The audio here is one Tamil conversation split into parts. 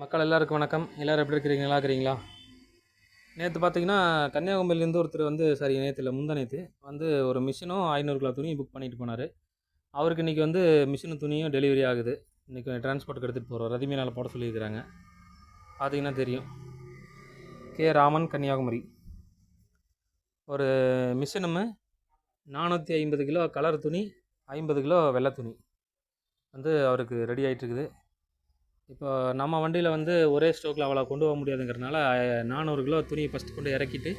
மக்கள் எல்லாருக்கும் வணக்கம். எல்லோரும் எப்படி இருக்கிறீங்க? நல்லா இருக்கிறீங்களா? நேற்று பார்த்தீங்கன்னா, கன்னியாகுமரியிலேருந்து ஒருத்தர் வந்து நேற்று இல்லை முந்தா நேற்று வந்து ஒரு மிஷினும் 500 கிலோ துணியும் புக் பண்ணிட்டு போனார். அவருக்கு இன்றைக்கி வந்து மிஷினும் துணியும் டெலிவரி ஆகுது. இன்றைக்கி டிரான்ஸ்போர்ட்டுக்கு எடுத்துகிட்டு போகிறோம். ரதிமீனால் போட சொல்லியிருக்கிறாங்க. பார்த்தீங்கன்னா தெரியும். கே ராமன், கன்னியாகுமரி. ஒரு மிஷினும் 450 கிலோ கலர் துணி, 50 கிலோ வெள்ளை துணி வந்து அவருக்கு ரெடி ஆகிட்டுருக்குது. இப்போ நம்ம வண்டியில் வந்து ஒரே ஸ்டோக்கில் அவ்வளோ கொண்டு போக முடியாதுங்கிறதுனால 400 கிலோ துணி ஃபஸ்ட்டு கொண்டு இறக்கிட்டு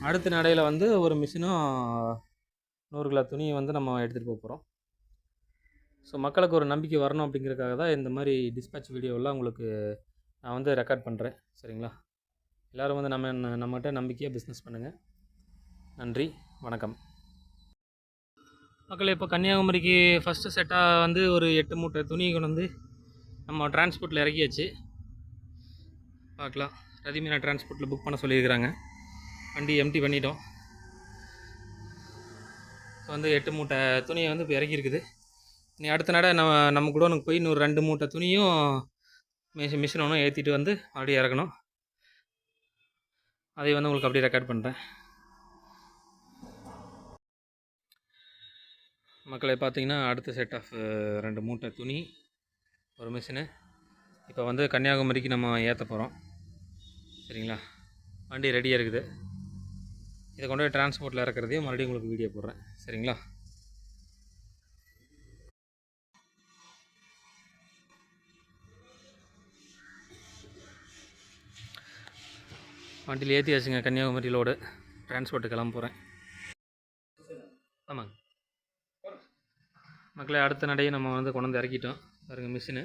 அடுத்த நடையில் வந்து ஒரு மிஷினும் 100 கிலோ துணியை வந்து நம்ம எடுத்துகிட்டு போக போகிறோம். ஸோ மக்களுக்கு ஒரு நம்பிக்கை வரணும் அப்படிங்கிறதுக்காக தான் இந்த மாதிரி டிஸ்பேட்ச் வீடியோவெல்லாம் உங்களுக்கு நான் வந்து ரெக்கார்ட் பண்ணுறேன். சரிங்களா? எல்லோரும் வந்து நம்மகிட்ட நம்பிக்கையாக பிஸ்னஸ் பண்ணுங்கள். நன்றி, வணக்கம். மக்கள் இப்போ கன்னியாகுமரிக்கு ஃபஸ்ட்டு செட்டாக வந்து ஒரு 8 மூட்டை துணி கொண்டு வந்து நம்ம டிரான்ஸ்போர்ட்டில் இறக்கியாச்சு. பார்க்கலாம். ரதிமீனா டிரான்ஸ்போர்ட்டில் புக் பண்ண சொல்லியிருக்கிறாங்க. வண்டி எம்டி பண்ணிட்டோம். இப்போ வந்து 8 மூட்டை துணியை வந்து இப்போ இறக்கியிருக்குது. நீ அடுத்த நட நம்ம குடோனுக்கு போய் இன்னொரு 2 மூட்டை துணியும் மிஷின் ஒன்றும் ஏற்றிட்டு வந்து அப்படியே இறக்கணும். அதை வந்து உங்களுக்கு அப்படியே ரெக்கார்ட் பண்ணுறேன். மக்களை பார்த்தீங்கன்னா அடுத்த செட் ஆஃப் 2 மூட்டை துணி ஒரு மிஷினு இப்போ வந்து கன்னியாகுமரிக்கு நம்ம ஏற்ற போகிறோம். சரிங்களா? வண்டி ரெடியாக இருக்குது. இதை கொண்டு போய் டிரான்ஸ்போர்ட்டில் இறக்குறதையும் மறுபடியும் உங்களுக்கு வீடியோ போடுறேன். சரிங்களா? வண்டியில் ஏற்றியாச்சுங்க. கன்னியாகுமரியிலோடு டிரான்ஸ்போர்ட்டு கிளம்ப போகிறேன். ஆமாங்க மக்களே, அடுத்த நடையை நம்ம வந்து கொண்டு வந்து இறக்கிட்டோம். பாருங்க, மிஷினு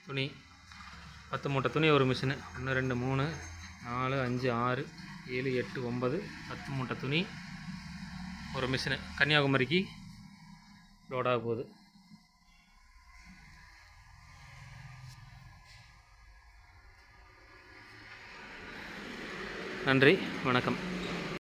துணி 10 மூட்டை துணி ஒரு மிஷினு. 1 2 3 4 5 6 7 8 9 10 மூட்டை துணி ஒரு மிஷினு கன்னியாகுமரிக்கு லோடாக போகுது. நன்றி, வணக்கம்.